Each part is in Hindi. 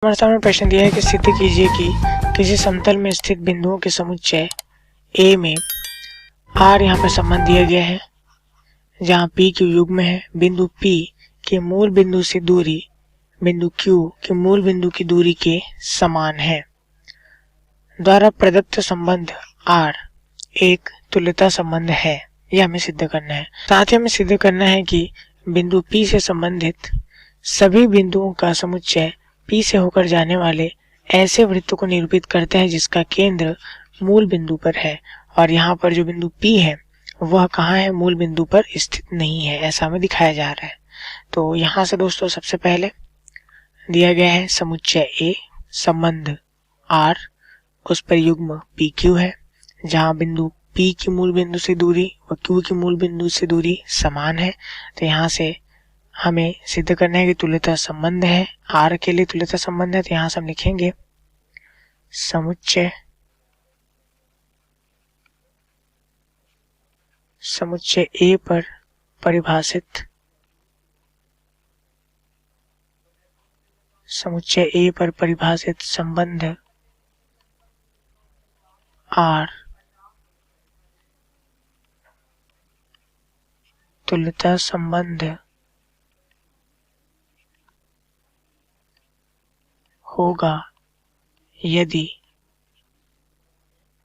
हमारे सामने प्रश्न दिया है कि सिद्ध कीजिए कि किसी समतल में स्थित बिंदुओं के समुच्चय ए में आर यहाँ पर संबंध दिया गया है, जहाँ पी क्यू युग्म है। बिंदु पी के मूल बिंदु से दूरी बिंदु क्यू के मूल बिंदु की दूरी के समान है। द्वारा प्रदत्त संबंध आर एक तुल्यता संबंध है, यह हमें सिद्ध करना है। साथ ही हमें सिद्ध करना है कि बिंदु पी से संबंधित सभी बिंदुओं का समुच्चय पी से होकर जाने वाले ऐसे वृत्त को निरूपित करता है जिसका केंद्र मूल बिंदु पर है, और यहाँ पर जो बिंदु पी है वह कहाँ है, मूल बिंदु पर स्थित नहीं है, ऐसा हमें दिखाया जा रहा है। तो यहाँ से दोस्तों सबसे पहले दिया गया है समुच्चय ए, संबंध आर, उस पर युग्म पी क्यू है, जहाँ बिंदु पी की मूल बिंदु से दूरी व क्यू की मूल बिंदु से दूरी समान है। तो यहाँ से हमें सिद्ध करना है कि तुल्यता संबंध है, आर के लिए तुल्यता संबंध है। तो यहाँ से हम लिखेंगे समुच्चय ए पर परिभाषित संबंध आर तुल्यता संबंध होगा यदि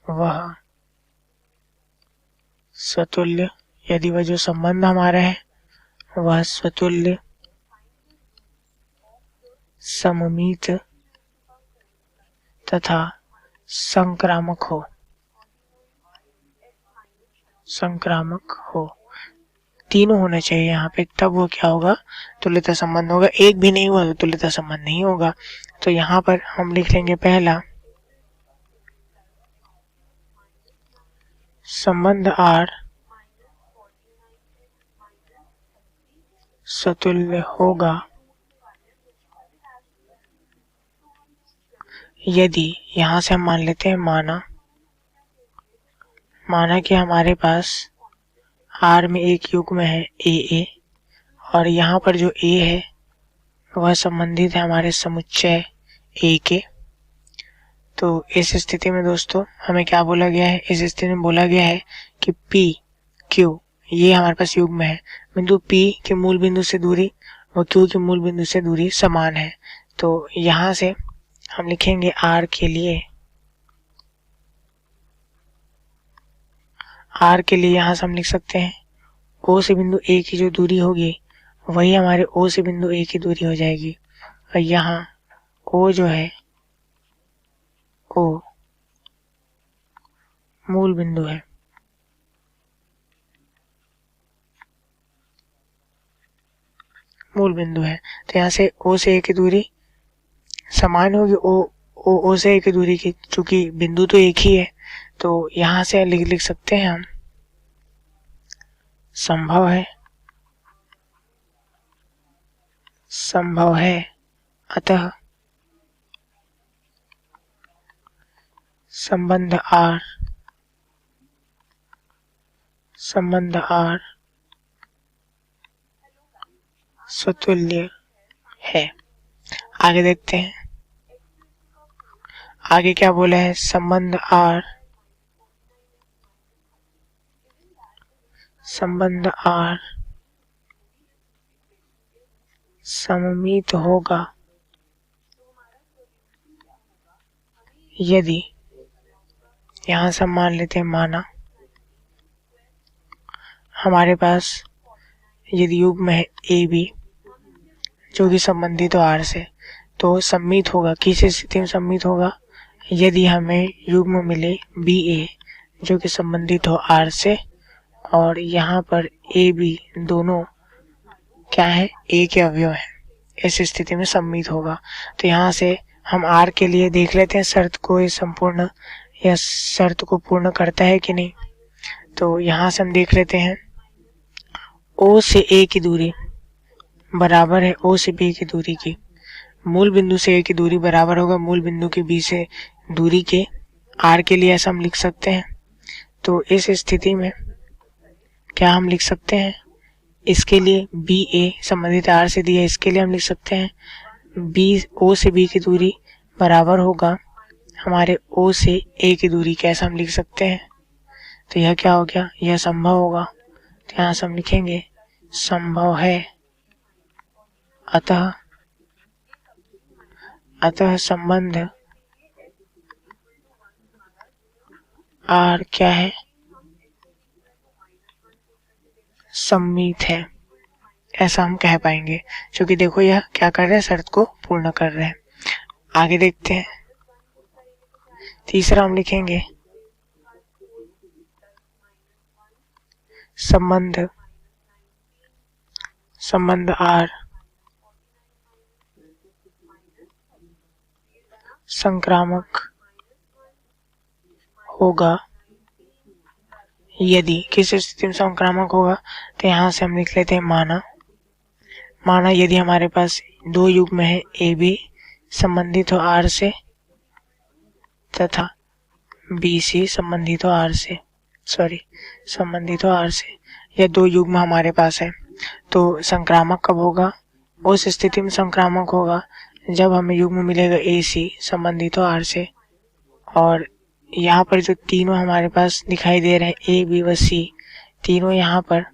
वह स्वतुल्य, यदि वह जो संबंध हमारा है वह स्वतुल्य, सममित तथा संक्रामक हो। तीनों होने चाहिए यहाँ पे, तब वो क्या होगा, तुल्यता संबंध होगा। एक भी नहीं हुआ तो तुल्यता संबंध नहीं होगा। तो यहाँ पर हम लिख लेंगे पहला संबंध आर स्वतुल्य होगा यदि, यहाँ से हम मान लेते हैं माना कि हमारे पास आर में एक युग्म है ए, और यहाँ पर जो ए है वह संबंधित है हमारे समुच्चय ए के। तो इस स्थिति में दोस्तों हमें क्या बोला गया है, इस स्थिति में बोला गया है कि पी क्यू ये हमारे पास युग्म है, बिंदु पी के मूल बिंदु से दूरी व क्यू के मूल बिंदु से दूरी समान है। तो यहाँ से हम लिखेंगे आर के लिए यहाँ से हम लिख सकते हैं ओ से बिंदु ए की जो दूरी होगी वही हमारे ओ से बिंदु ए की दूरी हो जाएगी, और यहाँ ओ जो है ओ मूल बिंदु है। तो यहाँ से ओ से ए की दूरी समान होगी ओ से ए की दूरी की, चूंकि बिंदु तो एक ही है। तो यहाँ से लिख सकते हैं हम संभव है अतः संबंध आर स्वतुल्य है। आगे देखते हैं, आगे क्या बोला है, संबंध आर सममित होगा यदि, यहाँ से मान लेते हैं माना हमारे पास यदि युग्म है ए बी जो कि संबंधित हो आर से, तो सम्मित होगा। किस स्थिति में सम्मित होगा, यदि हमें युग्म मिले बी ए जो कि संबंधित हो आर से, और यहाँ पर ए बी दोनों क्या है, ए के अवयव है, इस स्थिति में सम्मित होगा। तो यहाँ से हम आर के लिए देख लेते हैं शर्त को, ये संपूर्ण या शर्त को पूर्ण करता है कि नहीं। तो यहाँ से हम देख लेते हैं ओ से ए की दूरी बराबर है ओ से बी की दूरी की, मूल बिंदु से ए की दूरी बराबर होगा मूल बिंदु की बी से दूरी के। आर के लिए ऐसा हम लिख सकते हैं। तो इस स्थिति में क्या हम लिख सकते हैं, इसके लिए बी ए संबंधित आर से दिया, इसके लिए हम लिख सकते हैं बी ओ से बी की दूरी बराबर होगा हमारे ओ से ए की दूरी के, ऐसा हम लिख सकते हैं। तो यह क्या हो गया, यह संभव होगा। तो यहाँ से हम लिखेंगे संभव है। अतः संबंध आर क्या है, सम्मित है, ऐसा हम कह पाएंगे। क्योंकि देखो यह क्या कर रहे हैं, शर्त को पूर्ण कर रहे हैं। आगे देखते हैं। तीसरा हम लिखेंगे संबंध आर संक्रामक होगा यदि, किस स्थिति में संक्रामक होगा, तो यहाँ से हम लिख लेते हैं माना यदि हमारे पास दो युग्म है ए बी संबंधित हो आर से तथा बी सी संबंधित हो आर से, यह दो युग्म हमारे पास है, तो संक्रामक कब होगा, उस स्थिति में संक्रामक होगा जब हमें युग्म मिलेगा ए सी संबंधित हो आर से। और यहाँ पर जो तीनों हमारे पास दिखाई दे रहे हैं ए बी व सी, तीनों यहाँ पर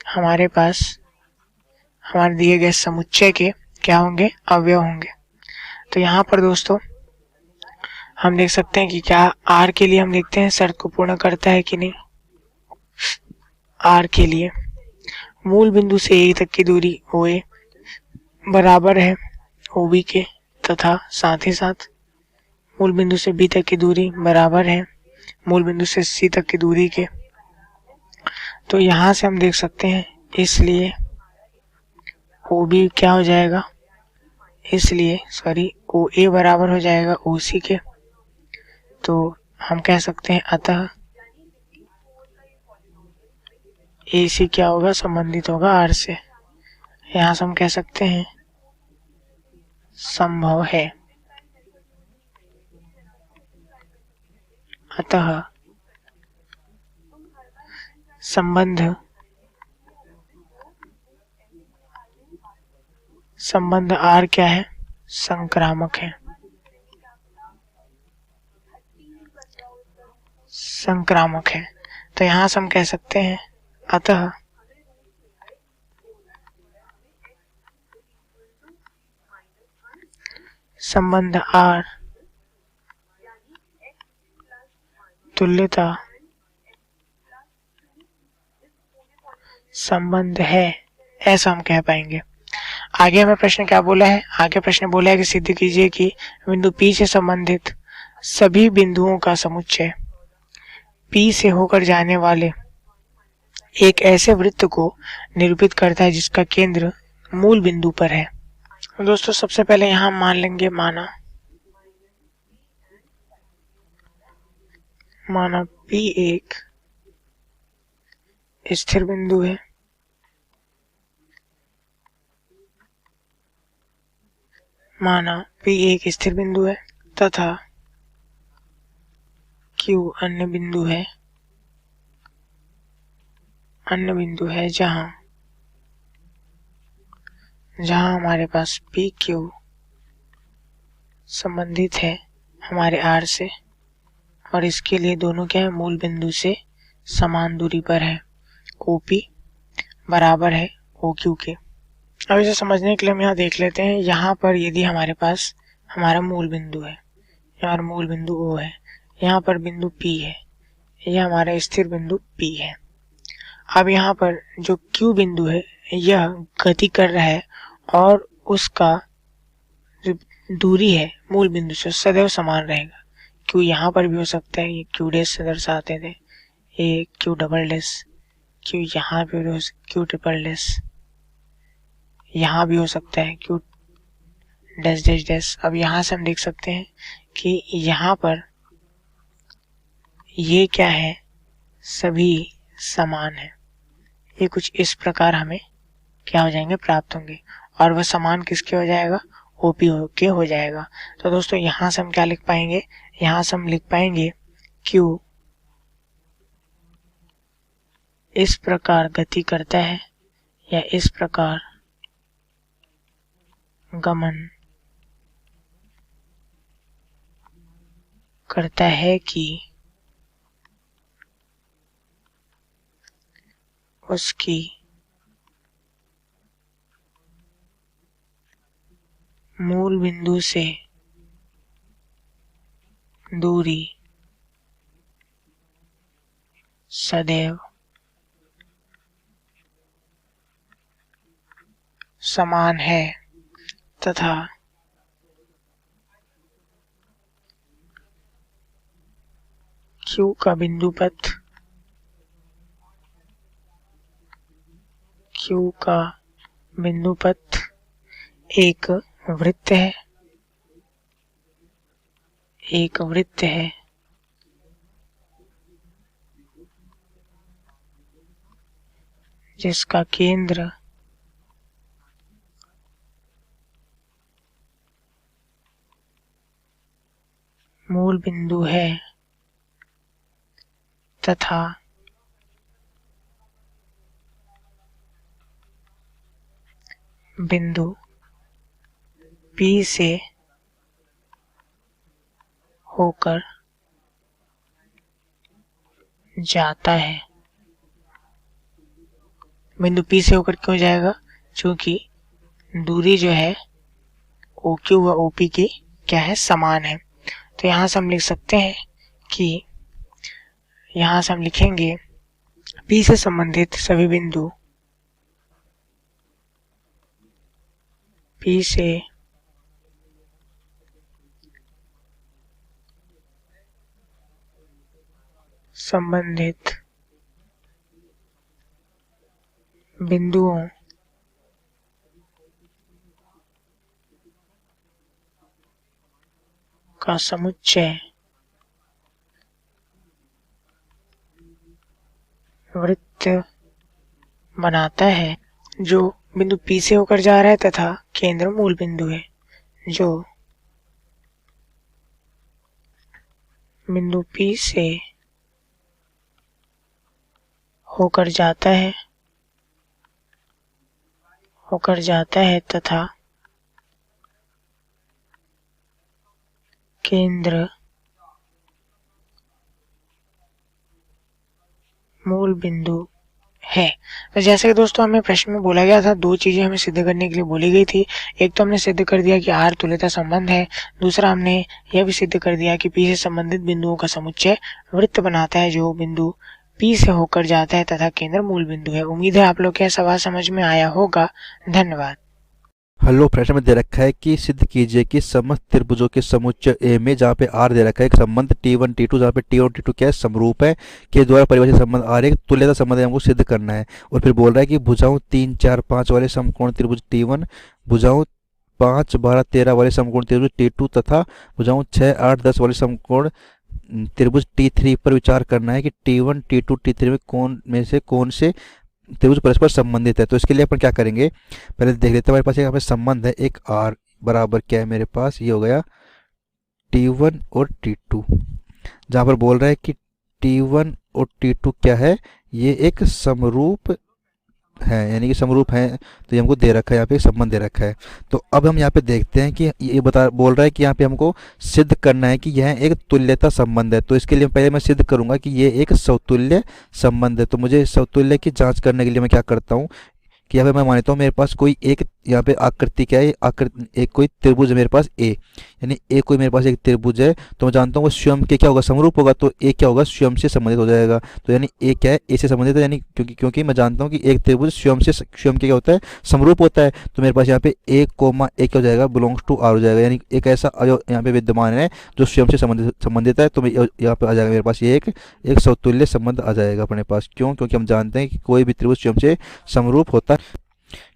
हमारे पास हमारे दिए गए समुच्चय के क्या होंगे, अवयव होंगे। तो यहाँ पर दोस्तों हम देख सकते हैं कि क्या आर के लिए हम देखते हैं शर्त को पूर्ण करता है कि नहीं। आर के लिए मूल बिंदु से ए तक की दूरी ओ ए बराबर है ओ बी के, तथा साथ ही साथ मूल बिंदु से बी तक की दूरी बराबर है मूल बिंदु से सी तक की दूरी के। तो यहाँ से हम देख सकते हैं, इसलिए ओ बी क्या हो जाएगा, ओ ए बराबर हो जाएगा ओ सी के। तो हम कह सकते हैं अतः ए सी क्या होगा, संबंधित होगा आर से। यहाँ से हम कह सकते हैं संभव है। अतः संबंध आर क्या है, संक्रामक है। तो यहाँ से हम कह सकते हैं अतः संबंध आर तुल्यता संबंध है, ऐसा हम कह पाएंगे। आगे हमें प्रश्न क्या बोला है, आगे प्रश्न बोला है कि सिद्ध कीजिए कि बिंदु P से संबंधित सभी बिंदुओं का समुच्चय P से होकर जाने वाले एक ऐसे वृत्त को निरूपित करता है जिसका केंद्र मूल बिंदु पर है। दोस्तों सबसे पहले यहाँ मान लेंगे माना P एक स्थिर बिंदु है, तथा Q अन्य बिंदु है जहाँ हमारे पास पी क्यू संबंधित है हमारे आर से, और इसके लिए दोनों क्या है, मूल बिंदु से समान दूरी पर है। OP बराबर है OQ के। अब इसे समझने के लिए हम यहाँ देख लेते हैं, यहाँ पर यदि हमारे पास हमारा मूल बिंदु है, यहाँ मूल बिंदु O है, यहाँ पर बिंदु P है, यह हमारा स्थिर बिंदु P है। अब यहाँ पर जो Q बिंदु है यह गति कर रहा है और उसका जो दूरी है मूल बिंदु से सदैव समान रहेगा। Q यहाँ पर भी हो सकता है, ये Q डैश से दर्शाते थे, ये Q डबल डैश, Q यहाँ पे भी हो सकता है Q ट्रिपल डैश, यहाँ भी हो सकता है Q डैश डैश डैश। अब यहाँ से हम देख सकते हैं कि यहाँ पर ये क्या है, सभी समान है। ये कुछ इस प्रकार हमें क्या हो जाएंगे, प्राप्त होंगे, और वह समान किसके हो जाएगा, OP के हो जाएगा। तो दोस्तों यहाँ से हम क्या लिख पाएंगे, यहाँ से हम लिख पाएंगे Q इस प्रकार गति करता है या इस प्रकार गमन करता है कि उसकी मूल बिंदु से दूरी सदैव समान है तथा Q का बिंदुपथ एक वृत्त है जिसका केंद्र मूल बिंदु है तथा बिंदु P से होकर जाता है। बिंदु P से होकर क्यों जाएगा? क्योंकि दूरी जो है OQ व OP की क्या है? समान है। तो यहाँ से हम लिख सकते हैं कि यहाँ से हम लिखेंगे P से संबंधित सभी बिंदु P से संबंधित बिंदुओं का समुच्चय वृत्त बनाता है जो बिंदु P से होकर जा रहा है तथा केंद्र मूल बिंदु है जो बिंदु P से होकर जाता है तथा केंद्र मूल बिंदु है। तो जैसे कि दोस्तों हमें प्रश्न में बोला गया था, दो चीजें हमें सिद्ध करने के लिए बोली गई थी। एक तो हमने सिद्ध कर दिया कि आर तुल्यता संबंध है, दूसरा हमने यह भी सिद्ध कर दिया कि P से संबंधित बिंदुओं का समुच्चय वृत्त बनाता है जो बिंदु P से होकर जाता है तथा केंद्र मूल बिंदु है। उम्मीद है आप लोग के सवाल समझ में आया होगा। धन्यवाद। हेलो, प्रश्न में दे रखा है कि सिद्ध कीजिए कि समस्त त्रिभुजों के समुच्चय ए में जहाँ पे आर दे रखा है एक संबंध T1 T2 जहाँ पे T1 T2 क्या है? समरूप है के द्वारा परिभाषित संबंध आर एक तुल्यता संबंध हमको सिद्ध करना है। और फिर बोल रहा है कि भुजाओं 3 4 5 वाले समकोण त्रिभुज T1, भुजाओं 5 12 13 वाले समकोण त्रिभुज T2 तथा भुजाओं 6 8 10 वाले समकोण त्रिभुज T3 पर विचार करना है कि T1 T2 T3 में से कौन से त्रिभुज परस्पर संबंधित है। तो इसके लिए अपन क्या करेंगे, पहले देख लेते हैं। हमारे पास यहाँ पे संबंध है एक R बराबर क्या है मेरे पास, ये हो गया T1 और T2, जहाँ पर बोल रहा है कि T1 और T2 क्या है? ये एक समरूप है, यानी कि समरूप है। तो ये हमको दे रखा है, यहाँ पे संबंध दे रखा है। तो अब हम यहाँ पे देखते हैं कि ये बोल रहा है कि यहाँ पे हमको सिद्ध करना है कि यह एक तुल्यता संबंध है। तो इसके लिए पहले मैं सिद्ध करूंगा कि ये एक समतुल्य संबंध है। तो मुझे समतुल्य की जांच करने के लिए मैं क्या करता हूँ कि यहाँ पे मैं मानता हूँ मेरे पास कोई एक यहाँ पे आकृति क्या है, एक कोई त्रिभुज है मेरे पास ए, यानी ए कोई मेरे पास एक त्रिभुज है। तो मैं जानता हूँ वो स्वयं के क्या होगा? समरूप होगा। तो ए क्या होगा? स्वयं से संबंधित हो जाएगा। तो यानी ए क्या है? ए से संबंधित है, यानी क्योंकि मैं जानता हूँ कि एक त्रिभुज स्वयं के क्या होता है? समरूप होता है। तो मेरे पास यहाँ पे ए कोमा ए क्या हो जाएगा? बिलोंग्स टू आर हो जाएगा, यानी एक ऐसा यहाँ पे विद्यमान है जो स्वयं से संबंधित है। तो यहाँ पे आ जाएगा मेरे पास ये एक समतुल्य संबंध आ जाएगा अपने पास। क्यों? क्योंकि हम जानते हैं कि कोई भी त्रिभुज स्वयं से समरूप होता है।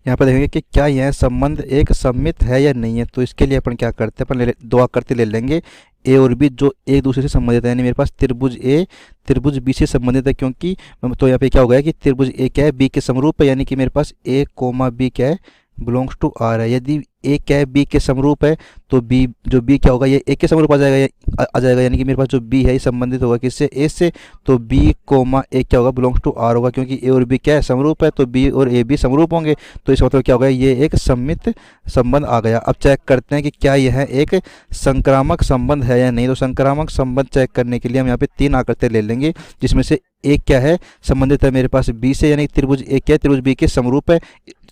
यहाँ पर देखेंगे कि क्या यह संबंध एक सममित है या नहीं है। तो इसके लिए अपन क्या करते हैं, अपन दो आकृति ले लेंगे ए और बी जो एक दूसरे से संबंधित है। यानी मेरे पास त्रिभुज ए त्रिभुज बी से संबंधित है, क्योंकि तो यहाँ पे क्या हो गया कि त्रिभुज ए क्या है? बी के समरूप है, यानी कि मेरे पास ए कोमा बी क्या है? बिलोंग्स टू आर है। यदि ए क्या है, बी के समरूप है, तो बी जो बी क्या होगा, ये ए के समरूप आ जाएगा, यानी कि मेरे पास जो बी है ये संबंधित होगा किससे, ए से। तो बी कोमा ए क्या होगा, बिलोंग्स टू आर होगा, क्योंकि ए और बी क्या है, समरूप है, तो बी और ए भी समरूप होंगे, तो इसका मतलब क्या होगा, ये एक सममित संबंध आ गया। अब चेक करते हैं कि क्या यह एक संक्रामक संबंध है या नहीं। तो संक्रामक संबंध चेक करने के लिए हम यहाँ पे 3 आकृतियाँ ले लेंगे, जिसमें से एक क्या है, संबंधित है मेरे पास बी से, यानी त्रिभुज ए क्या है, त्रिभुज बी के समरूप है,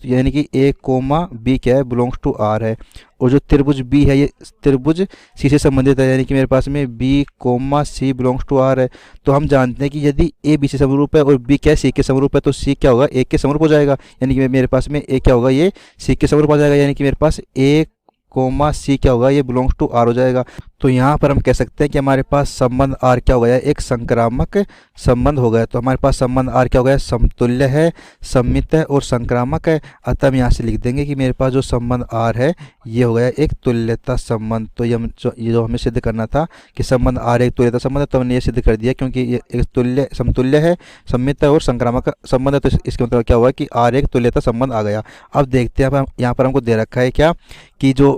यानी कि ए कोमा बी क्या है, बिलोंग्स टू आर है। और जो त्रिभुज बी है ये त्रिभुज सी से संबंधित है, यानी कि मेरे पास में B comma C belongs to R है। तो हम जानते हैं कि यदि ए बी से समरूप है और बी क्या है, सी के समरूप है, तो सी क्या होगा, ए के समरूप हो जाएगा, यानी कि मेरे पास में ए क्या होगा, ये सी के समरूप आ जाएगा, यानी कि मेरे पास ए कोमा सी क्या होगा, ये बिलोंग्स टू आर हो जाएगा। तो यहाँ पर हम कह सकते हैं कि हमारे पास संबंध आर क्या हो गया, एक संक्रामक संबंध हो गया। तो हमारे पास संबंध आर क्या हो गया, समतुल्य है, सममित है और संक्रामक है। अतः हम यहाँ से लिख देंगे कि मेरे पास जो संबंध आर है ये हो गया एक तुल्यता संबंध। तो ये जो हमें सिद्ध करना था कि संबंध आर एक तुल्यता संबंध है, तो हमने ये सिद्ध कर दिया, क्योंकि ये एक समतुल्य है, सममित है और संक्रामक संबंध है। तो इसके मतलब क्या हुआ कि आर एक तुल्यता संबंध आ गया। अब देखते हैं, यहाँ पर हमको दे रखा है क्या कि जो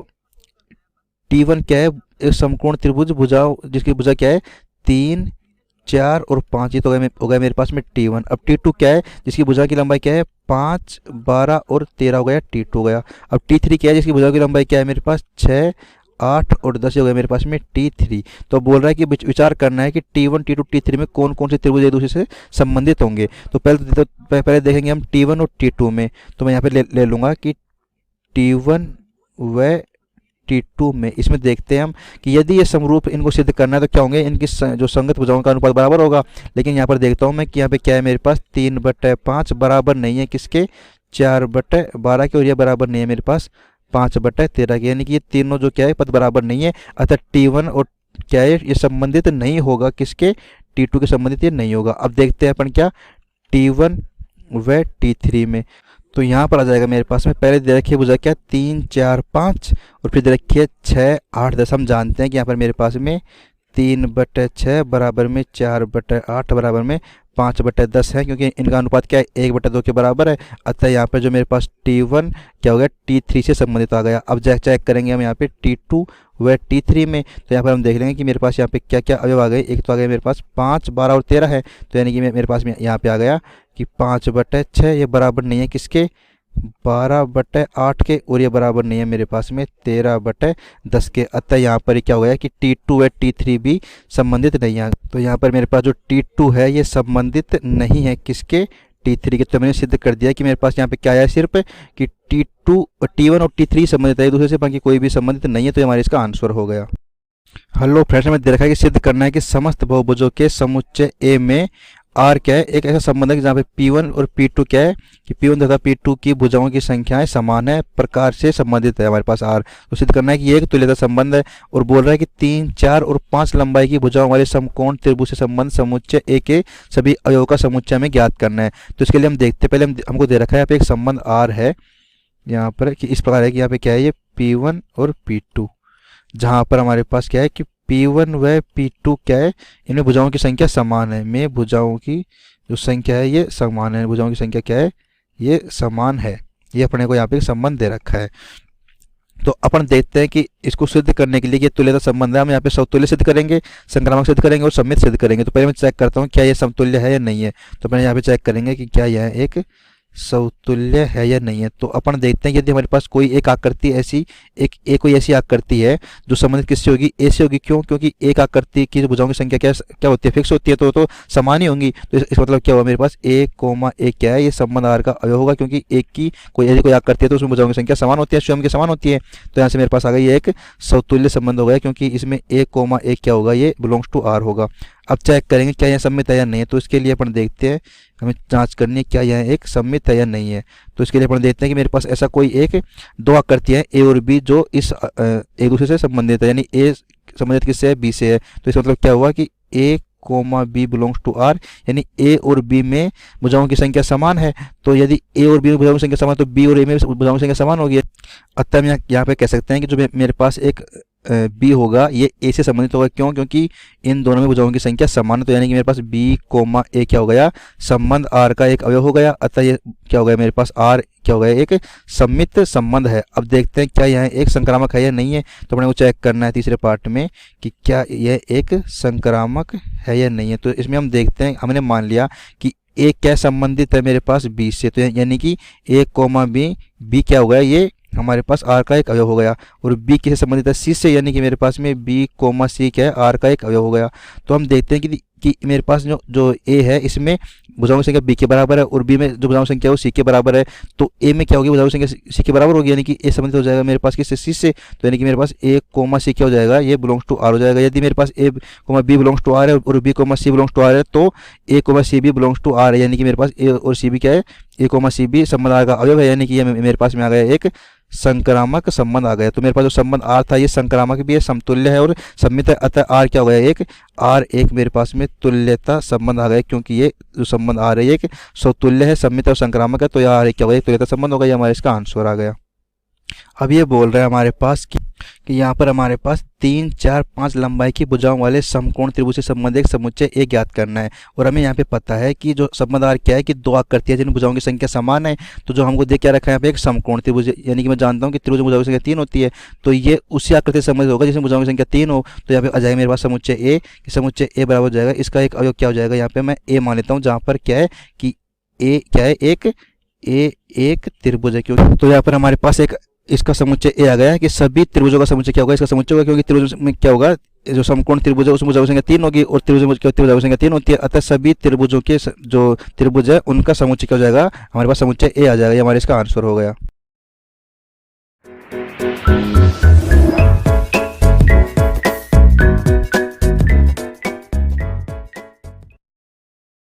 T1 क्या है, एक समकोण त्रिभुज भुजाओं जिसकी भुजा क्या है 3, 4 और 5, ये तो हो गया मेरे पास में T1। अब T2 क्या है, जिसकी भुजा की लंबाई क्या है 5, 12 और 13 हो गया, T2 हो गया। अब T3 क्या है, जिसकी भुजा की लंबाई क्या है मेरे पास 6, 8 और 10 हो गया मेरे पास में T3। तो बोल रहा है कि विचार करना है कि T1, T2, T3 में कौन कौन से त्रिभुज एक दूसरे से संबंधित होंगे। तो पहले देखेंगे हम T1 और T2 में। तो मैं यहाँ पे ले लूँगा कि T1 व T2 में, इसमें देखते हैं हम कि यदि ये समरूप इनको सिद्ध करना है तो क्या होंगे, इनकी जो संगत भुजाओं का अनुपात बराबर होगा। लेकिन यहाँ पर देखता हूँ मैं कि यहाँ पे क्या है, मेरे पास 3/5 बराबर नहीं है किसके, 4/12 के, और ये बराबर नहीं है मेरे पास 5/13 के, यानी कि ये तीनों जो क्या है पद बराबर नहीं है। अतः T1 और क्या है ये संबंधित नहीं होगा किसके, T2 के संबंधित ये नहीं होगा। अब देखते हैं अपन क्या T1 व T3 में। तो यहाँ पर आ जाएगा मेरे पास में, पहले दे रखी है भुजा क्या 3, 4, 5 और फिर दे रखी है 6, 8, 10। हम जानते हैं कि यहाँ पर मेरे पास में 3/6 बराबर में 4/8 बराबर में 5/10 है, क्योंकि इनका अनुपात क्या है 1/2 के बराबर है। अतः यहाँ पर जो मेरे पास T1 क्या हो गया T3 से संबंधित आ गया। अब चेक करेंगे हम यहाँ पे T2 व T3 में। तो यहाँ पर हम देख लेंगे कि मेरे पास यहाँ पे क्या क्या अवयव आ गए। एक तो आ गया मेरे पास 5, 12 और 13 है, तो यानी कि मेरे पास में यहाँ पे आ गया कि 5/6 ये बराबर नहीं है किसके, 12/8 के, और ये बराबर नहीं है मेरे पास में 13/10 के। अतः यहाँ पर क्या हो गया कि T2 व T3 भी संबंधित नहीं है। तो यहाँ पर मेरे पास जो T2 है ये संबंधित नहीं है किसके, T3 के। तो मैंने सिद्ध कर दिया कि मेरे पास यहाँ पे क्या है सिर्फ कि T1 और T3 संबंधित है एक दूसरे से, बाकी कोई भी संबंधित नहीं है। तो हमारे इसका आंसर हो गया। हेलो फ्रेंड्स, हमें दे रखा है कि सिद्ध करना है कि समस्त बहुभुजों के समुच्चय A में R क्या है, एक ऐसा संबंध है जहाँ पे P1 और P2 क्या है कि P1 तथा P2 की भुजाओं की संख्याएं समान है प्रकार से संबंधित है हमारे पास R। तो सिद्ध करना है कि ये एक तुल्यता संबंध है, और बोल रहा है कि 3, 4 और 5 लंबाई की भुजाओं वाले समकोण त्रिभुज से संबंध समुच्चय A के सभी अवयवों का समुच्चय में ज्ञात करना है। तो इसके लिए हम देखते हैं, पहले हमको दे रखा है यहाँ पे एक संबंध R है यहाँ पर कि इस प्रकार है कि यहाँ पे क्या है ये P1 और P2, जहाँ पर हमारे पास क्या है कि P1 व P2 क्या है, इनमें भुजाओं की संख्या समान है, में भुजाओं की जो संख्या है ये समान है, भुजाओं की संख्या क्या है ये समान है। ये अपने को यहाँ पे संबंध दे रखा है। तो अपन देखते हैं कि इसको सिद्ध करने के लिए ये तुल्यता संबंध है, हम यहाँ पे समतुल्य सिद्ध करेंगे, संक्रामक सिद्ध करेंगे और सममित सिद्ध करेंगे। तो पहले मैं चेक करता हूँ क्या ये समतुल्य है या नहीं है। तो पहले यहाँ पे चेक करेंगे कि क्या यह एक समतुल्य है या नहीं है। तो अपन देखते हैं यदि हमारे पास कोई एक आकृति ऐसी कोई ऐसी आकृति है जो संबंधित किससे होगी, ए से होगी। क्यों? क्योंकि एक आकृति की भुजाओं की संख्या क्या होती है, फिक्स होती है, तो समान ही होंगी। तो इसका मतलब क्या हुआ, मेरे पास ए कोमा ए क्या है, ये संबंध आर का अवयव होगा, क्योंकि एक की कोई आकृति है तो उसमें भुजाओं की संख्या समान होती है, स्वयं की समान होती है। तो यहाँ से मेरे पास आ गई एक समतुल्य संबंध हो गया, क्योंकि इसमें ए कोमा ए क्या होगा, ये बिलोंग्स टू आर होगा। अब चेक करेंगे क्या यह सममित है या नहीं है। तो इसके लिए अपन देखते हैं, हमें जांच करनी है क्या यह एक सममित है या नहीं है। तो इसके लिए अपन देखते हैं कि मेरे पास ऐसा कोई एक दो आकृतियां ए और बी जो इस एक दूसरे से संबंधित है, यानी ए संबंधित किससे है, बी से है। तो इसका मतलब क्या हुआ कि A comma B belongs to R, यानी ए और बी में भुजाओं की संख्या समान है। तो यदि ए और बी में भुजाओं की संख्या समान, तो बी और ए में भुजाओं की संख्या समान होगी। अतः हम यहाँ पे कह सकते हैं कि जो मेरे पास एक बी होगा ये ए से संबंधित होगा। क्यों? क्योंकि इन दोनों में भुजाओं की संख्या समान है, तो यानी कि मेरे पास बी कोमा ए क्या हो गया, संबंध आर का एक अवयव हो गया। अतः ये क्या हो गया, मेरे पास आर क्या हो गया, एक सम्मित संबंध है। अब देखते हैं क्या यह एक संक्रामक है या नहीं है, तो अपने को चेक करना है तीसरे पार्ट में कि क्या यह एक संक्रामक है या नहीं है। तो इसमें हम देखते हैं, हमने मान लिया कि ए क्या संबंधित है मेरे पास बी से, तो यानी कि ए कोमा बी, बी क्या हो गया, ये हमारे पास आर का एक अवयव हो गया। और बी किससे संबंधित है, सी से, यानी कि मेरे पास में बी कोमा सी क्या है, आर का एक अवयव हो गया। तो हम देखते हैं कि मेरे पास जो ए है इसमें भुजाओं की संख्या बी के बराबर है और बी में जो भुजाओं की संख्या है वो सी के बराबर है। तो ए में क्या होगी, भुजाओं की संख्या सी के बराबर होगी, यानी कि ए संबंधित हो जाएगा मेरे पास किससे, सी से। तो यानी कि मेरे पास ए कोमा सी क्या हो जाएगा, ये बिलोंग्स टू आर हो जाएगा। यदि मेरे पास A comma B belongs to R है और B comma C belongs to R है, तो A comma C B belongs to R है, यानी कि मेरे पास ए और सी बी क्या है, ए कोमा सी बी संबंध आर का अवयव है, यानी कि ये मेरे पास में आ गया एक संक्रामक संबंध आ गया। तो मेरे पास जो संबंध आर था ये संक्रामक भी है, समतुल्य है और सम्मित है। अतः आर क्या हो गया, एक आर एक मेरे पास में तुल्यता संबंध आ गया, क्योंकि ये जो संबंध आ रहा है एक स्वतुल्य है, सम्मित और संक्रामक है। तो यह आर एक क्या हो गया, तुल्यता संबंध होगा। ये हमारा इसका आंसर आ गया। अब ये बोल रहा है हमारे पास कि यहाँ पर हमारे पास 3, 4, 5 लंबाई की भुजाओं वाले समकोण त्रिभुज से संबंधित एक समुच्चय ए ज्ञात करना है। और हमें यहाँ पे पता है कि जो संबंध आर क्या है कि दो आकृतियां जिन भुजाओं की संख्या समान है। तो जो हमको देख क्या रखा है यहाँ पे, एक समकोण त्रिभुज, यानी कि मैं जानता हूँ कि त्रिभुज में भुजाओं की संख्या 3 होती है, तो ये उसी आकृति से संबंधित होगा जिसमें भुजाओं की संख्या 3 हो। तो यहाँ पे आ जाएगा मेरे पास समुच्चय ए, समुच्चय ए बराबर हो जाएगा, इसका एक अवयव क्या हो जाएगा, यहाँ पे मैं ए मान लेता हूँ, जहाँ पर क्या है कि ए क्या है, एक त्रिभुज है। क्योंकि तो यहाँ पर हमारे पास एक इसका समुच्चय ए आ गया है कि सभी त्रिभुजों का समुच्चय क्या होगा, इसका समुच्चय होगा, क्योंकि त्रिभुज में क्या होगा, जो समकोण त्रिभुज है उसमें भुजाओं की संख्या 3 होगी और त्रिभुज में भुजाओं की संख्या 3 होती है। अतः सभी त्रिभुजों के जो त्रिभुज है उनका समुच्चय क्या हो जाएगा, हमारे पास समुच्चय ए आ जाएगा। ये हमारे इसका आंसर हो गया।